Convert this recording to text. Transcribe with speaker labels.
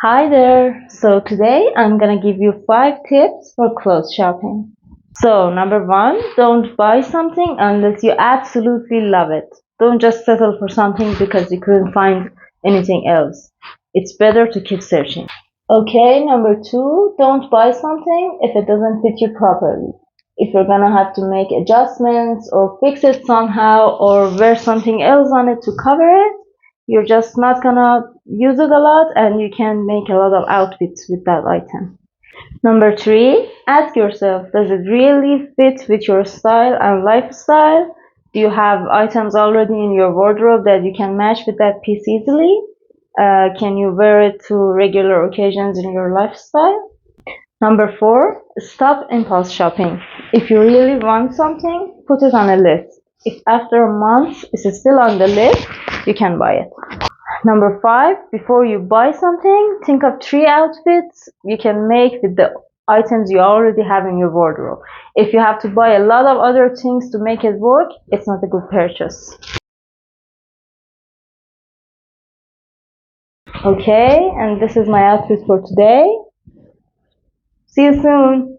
Speaker 1: Hi there! So today I'm gonna give you 5 tips for clothes shopping. So number one, don't buy something unless you absolutely love it. Don't just settle for something because you couldn't find anything else. It's better to keep searching. Okay, number two, don't buy something if it doesn't fit you properly. If you're gonna have to make adjustments or fix it somehow or wear something else on it to cover it, you're just not gonna use it a lot and you can make a lot of outfits with that item. Number three, ask yourself, does it really fit with your style and lifestyle? Do you have items already in your wardrobe that you can match with that piece easily? Can you wear it to regular occasions in your lifestyle? Number four, stop impulse shopping. If you really want something, put it on a list. If after a month it's still on the list, you can buy it. Number five, before you buy something, think of 3 outfits you can make with the items you already have in your wardrobe. If you have to buy a lot of other things to make it work, it's not a good purchase. Okay, and this is my outfit for today. See you soon.